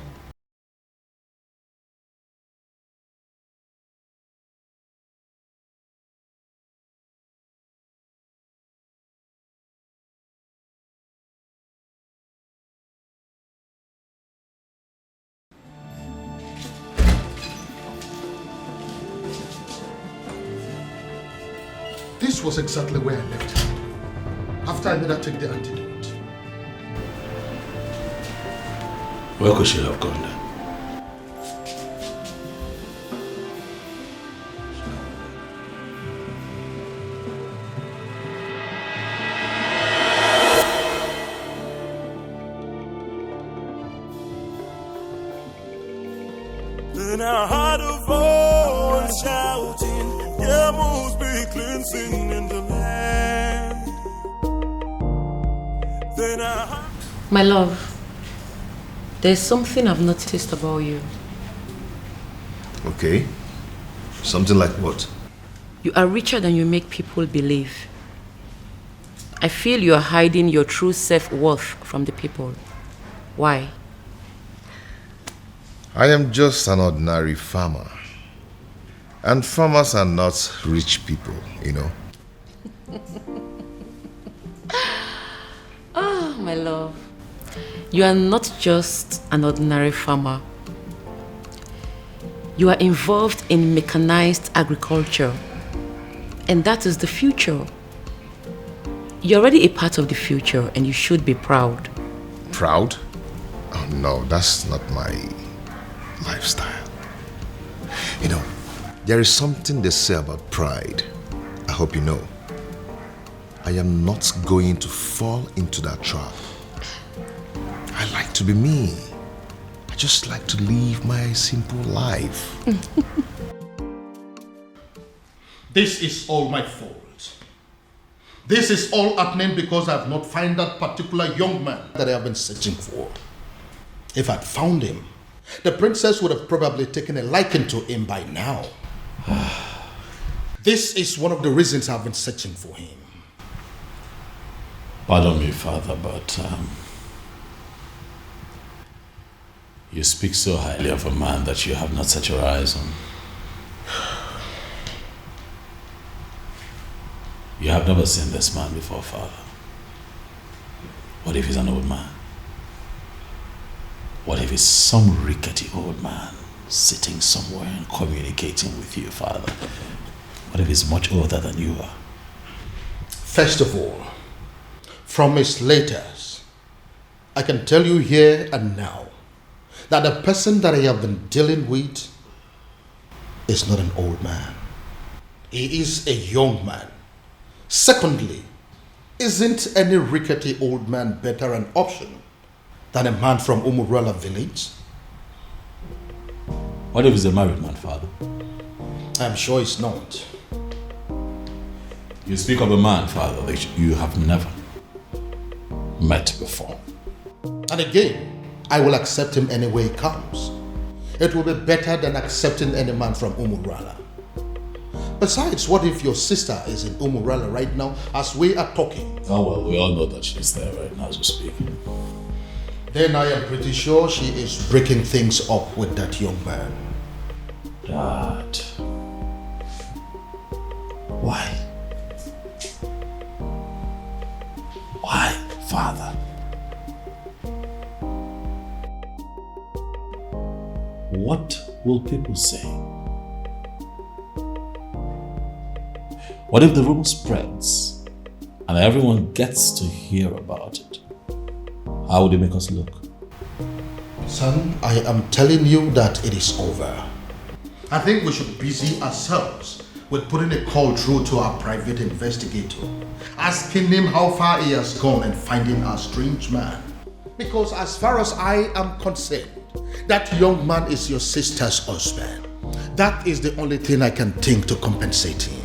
I: This was exactly where I left her, after I made her take the antidote.
N: where could she have gone then?
C: Then I heard a voice shouting, there must be cleansing in the land. Then I heard...
O: My love, there's something I've noticed about you.
P: Okay. Something like what?
O: You are richer than you make people believe. I feel you are hiding your true self-worth from the people. Why?
P: I am just an ordinary farmer. And farmers are not rich people, you know.
O: Ah, my love. You are not just an ordinary farmer. You are involved in mechanized agriculture. And that is the future. You're already a part of the future and you should be proud.
P: Proud? Oh no, that's not my lifestyle. You know, there is something they say about pride. I hope you know. I am not going to fall into that trap. I like to be me. I just like to live my simple life.
I: This is all my fault. This is all happening because I have not found that particular young man that I have been searching for. If I'd found him, the princess would have probably taken a liking to him by now. This is one of the reasons I've been searching for him.
N: Pardon me, Father, but you speak so highly of a man that you have not set your eyes on. You have never seen this man before, Father. What if he's an old man? What if he's some rickety old man sitting somewhere and communicating with you, Father? What if he's much older than you are?
I: First of all, from his letters, I can tell you here and now that the person that I have been dealing with is not an old man. He is a young man. Secondly, isn't any rickety old man better an option than a man from Umurola village?
A: What if he's a married man, Father?
I: I'm sure it's not.
A: You speak of a man, Father, that you have never met before.
I: And again, I will accept him any way he comes. It will be better than accepting any man from Umurola. Besides, what if your sister is in Umurola right now as we are talking?
A: Oh well, we all know that she's there right now as we speak.
I: Then I am pretty sure she is breaking things up with that young man.
A: Dad. Why? Why, Father? What will people say? What if the rumor spreads and everyone gets to hear about it? How would it make us look?
I: Son, I am telling you that it is over. I think we should busy ourselves with putting a call through to our private investigator, asking him how far he has gone in finding our strange man. Because as far as I am concerned, that young man is your sister's husband. That is the only thing I can think to compensate him.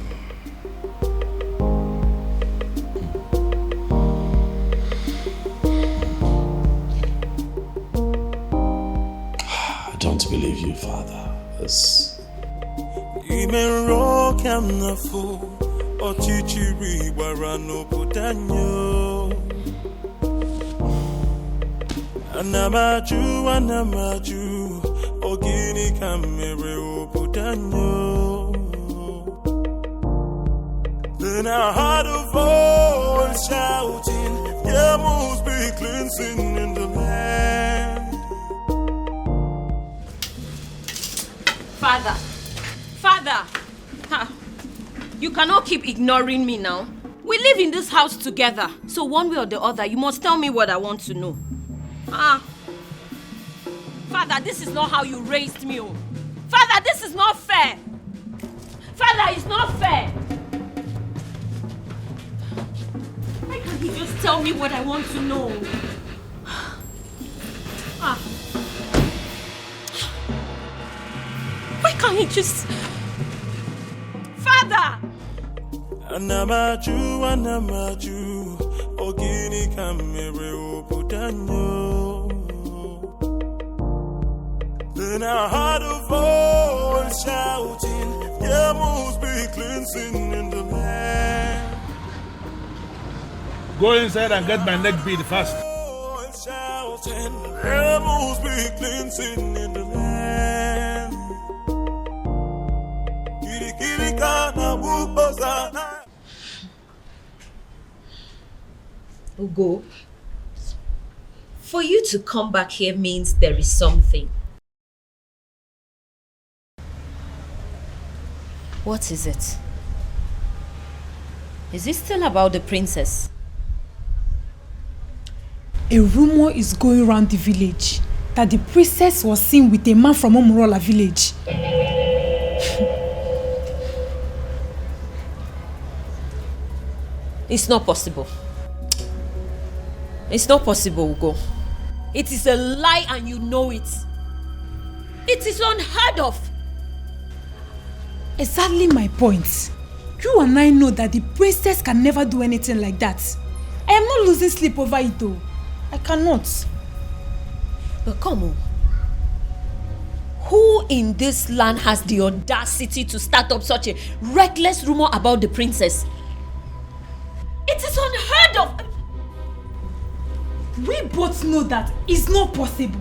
A: I don't believe you, Father.
C: Anamaju, ogini kamere opudanyo. Then I heard a voice shouting, there must be cleansing in the land.
B: Father, you cannot keep ignoring me now. We live in this house together, so one way or the other, you must tell me what I want to know. Father, this is not how you raised me. Oh. Father, this is not fair. Father, it's not fair. Why can't he just tell me what I want to know? Why can't he just... Father!
C: Anamaju, ogini kamere opudanyo. Then I heard a voice shouting, there must be cleansing in the land.
N: Go inside and get my neck beat fast.
C: Shouting, there must be cleansing in the land.
B: Ugo, for you to come back here means there is something. What is it? Is it still about the princess?
M: A rumor is going around the village that the princess was seen with a man from Umurola village.
B: It's not possible. It's not possible, Ugo. It is a lie and you know it. It is unheard of.
M: Exactly my point. You and I know that the princess can never do anything like that. I am not losing sleep over it though. I cannot.
B: But come on. Who in this land has the audacity to start up such a reckless rumor about the princess? It is unheard of.
M: We both know that it's not possible.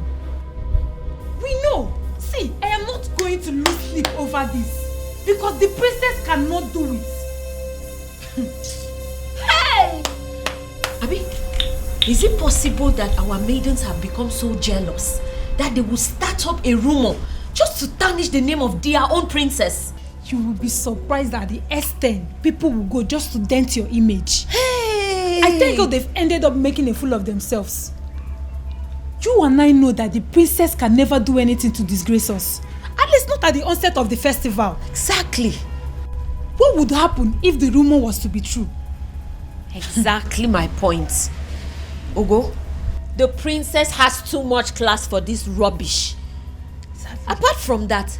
M: We know. See, I am not going to lose sleep over this. Because the princess cannot do it.
B: Hey! Abi, is it possible that our maidens have become so jealous that they will start up a rumor just to tarnish the name of their own princess?
M: You will be surprised at the extent people will go just to dent your image.
B: Hey!
M: I think they've ended up making a fool of themselves. You and I know that the princess can never do anything to disgrace us. At least not at the onset of the festival.
B: Exactly.
M: What would happen if the rumor was to be true?
B: Exactly my point. Ogo, the princess has too much class for this rubbish. Exactly. Apart from that,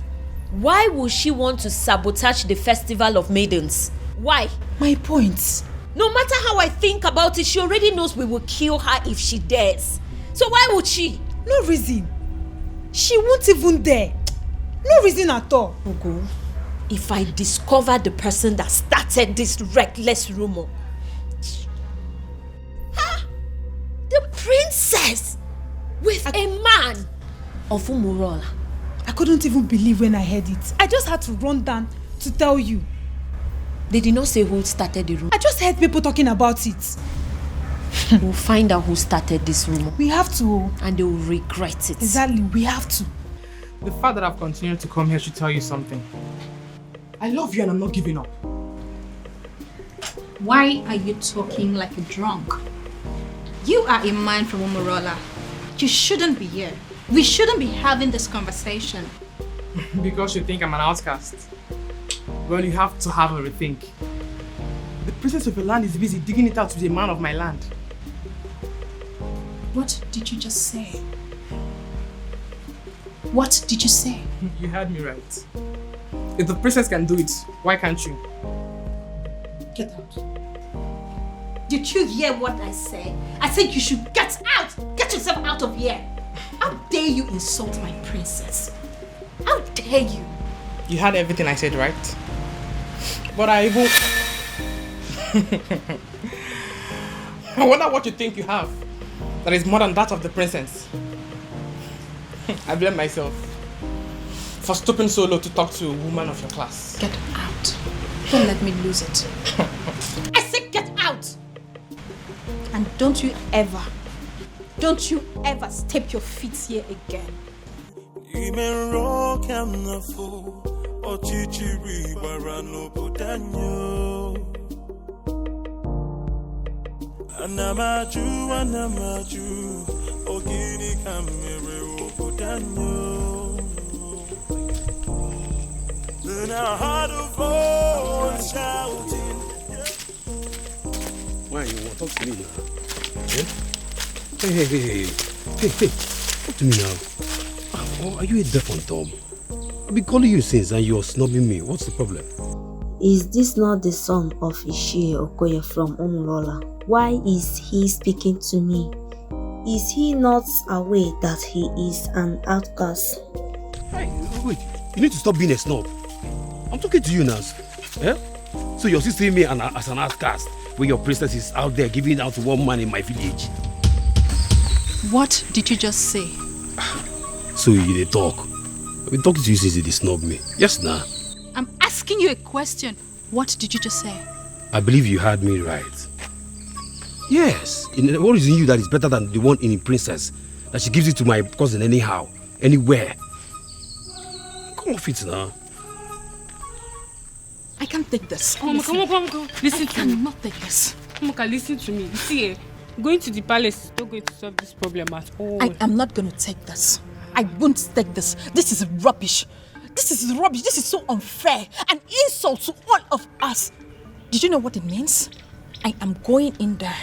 B: why would she want to sabotage the festival of maidens? Why?
M: My point.
B: No matter how I think about it, she already knows we will kill her if she dares. So why would she?
M: No reason. She won't even dare. No reason at all.
B: Ogo, if I discover the person that started this reckless rumor, the princess with a man of Umurola.
M: I couldn't even believe when I heard it. I just had to run down to tell you.
B: They did not say who started the rumor.
M: I just heard people talking about it.
B: We'll find out who started this rumor.
M: We have to.
B: And they will regret it.
M: Exactly, we have to.
H: The fact that I've continued to come here should tell you something. I love you and I'm not giving up.
E: Why are you talking like a drunk? You are a man from Umurola. You shouldn't be here. We shouldn't be having this conversation.
H: Because you think I'm an outcast. Well, you have to have a rethink. The princess of your land is busy digging it out to be a man of my land.
E: What did you just say? What did you say?
H: You heard me right. If the princess can do it, why can't you?
E: Get out. Did you hear what I said? I said you should get out! Get yourself out of here! How dare you insult my princess? How dare you?
H: You heard everything I said, right? But I even... I wonder what you think you have that is more than that of the princess. I blame myself for stooping so low to talk to a woman of your class.
E: Get out. Don't let me lose it. I said get out! And don't you ever step your feet here again.
C: Anamaju, ogini kamere obudanyo. Then I heard a voice shouting.
Q: Why you want to talk to me now? Yeah? Hey. Talk to me now. Oh, are you a deaf and dumb? I've been calling you since and you're snubbing me. What's the problem?
R: Is this not the son of Ishie Okoye from Umurola? Why is he speaking to me? Is he not aware that he is an outcast?
Q: Hey, wait, you need to stop being a snob. I'm talking to you now. Eh? So you're still seeing me as an outcast when your princess is out there giving it out to one man in my village.
E: What did you just say?
Q: So you dey talk. I've been talking to you since you snub me. Yes, nah.
E: I'm asking you a question. What did you just say?
Q: I believe you heard me right. Yes. What is in you that is better than the one in the princess? That she gives it to my cousin anyhow, anywhere. Come off it now.
E: I can't take this.
H: Come on. Listen to me.
E: I cannot take this.
H: Come on, listen to me. You see, going to the palace is not going to solve this problem at all.
E: I am not going to take this. I won't take this. This is rubbish. This is rubbish. This is so unfair. An insult to all of us. Did you know what it means? I am going in there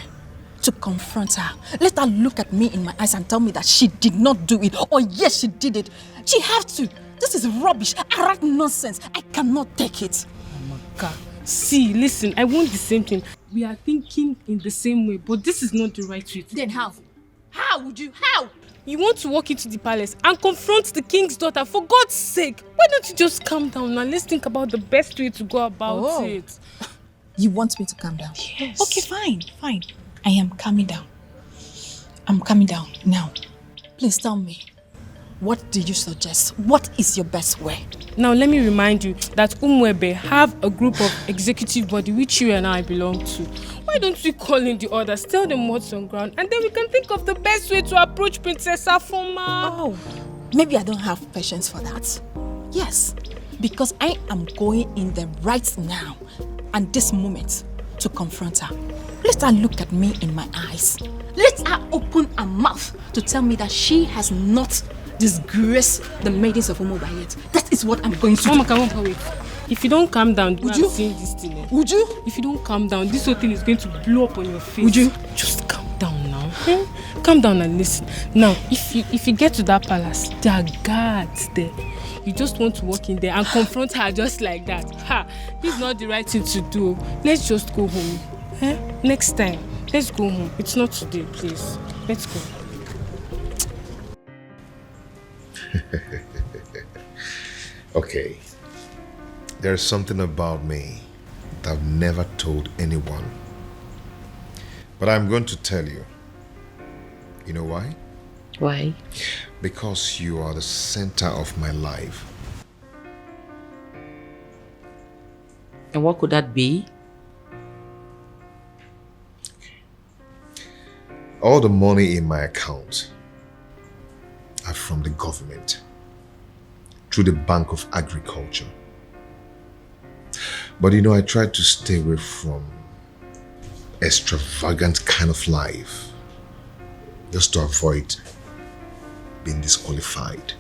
E: to confront her. Let her look at me in my eyes and tell me that she did not do it. Or yes, she did it. She have to. This is rubbish. Arrant nonsense. I cannot take it.
H: Oh my God. See, listen, I want the same thing. We are thinking in the same way, but this is not the right way.
E: Then how? How would you? How?
H: You want to walk into the palace and confront the king's daughter, for God's sake. Why don't you just calm down and let's think about the best way to go about it.
E: You want me to calm down?
H: Yes.
E: Okay, fine. I am calming down. I'm calming down now. Please tell me, what do you suggest? What is your best way?
H: Now let me remind you that Umwebe have a group of executive body which you and I belong to. Why don't we call in the others, tell them what's on ground, and then we can think of the best way to approach Princess Afoma.
E: Oh, maybe I don't have patience for that. Yes, because I am going in there right now and this moment to confront her. Let her look at me in my eyes. Let her open her mouth to tell me that she has not disgraced the maidens of Umurola yet. That is what I'm going to do.
H: Mama, come on, wait. If you don't calm down,
E: would you
H: see this thing?
E: Would you?
H: If you don't calm down, this whole thing is going to blow up on your face.
E: Would you?
H: Just calm down now. Calm down and listen. Now, if you get to that palace, there are guards there. You just want to walk in there and confront her just like that. Ha! This is not the right thing to do. Let's just go home. Next time, let's go home. It's not today, please. Let's go.
P: Okay. There's something about me that I've never told anyone. But I'm going to tell you. You know why?
O: Why?
P: Because you are the center of my life.
O: And what could that be?
P: All the money in my account are from the government through the Bank of Agriculture. But you know, I try to stay away from extravagant kind of life just to avoid being disqualified.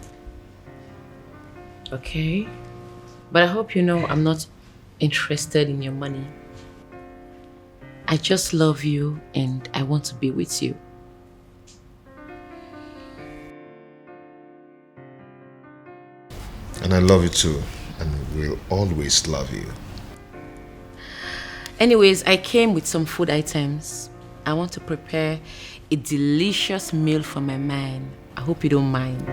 O: Okay. But I hope you know I'm not interested in your money. I just love you and I want to be with you.
P: And I love you too, and will always love you.
O: Anyways, I came with some food items. I want to prepare a delicious meal for my man. I hope you don't mind.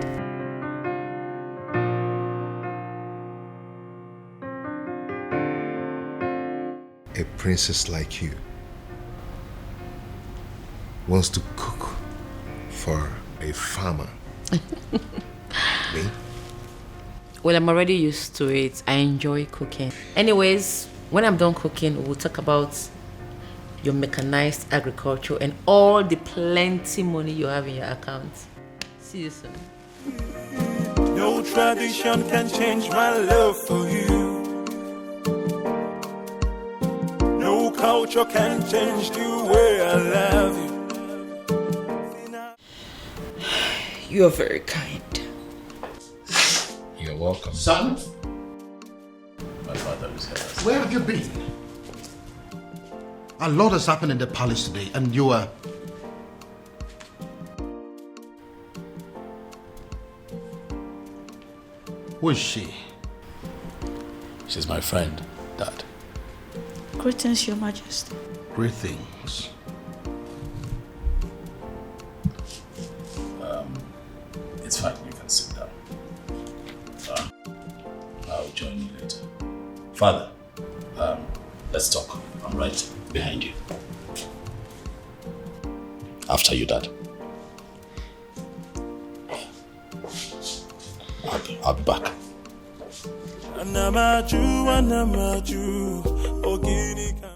P: A princess like you wants to cook for a farmer. Me?
O: Well, I'm already used to it. I enjoy cooking. Anyways, when I'm done cooking, we'll talk about your mechanized agriculture and all the plenty money you have in your account. See you soon.
C: No tradition can change my love for you. No culture can change the way I love you.
O: You are very kind.
P: You're welcome.
N: Son?
I: My father is here.
N: Where have you been? A lot has happened in the palace today, and you are... Who is she?
I: She's my friend, Dad.
E: Greetings, Your Majesty.
N: Greetings.
I: It's fine, you can sit down. I'll join you later. Father, let's talk. I'm right behind you. After you, Dad. I'll be back.
C: Anamaju, Ogini.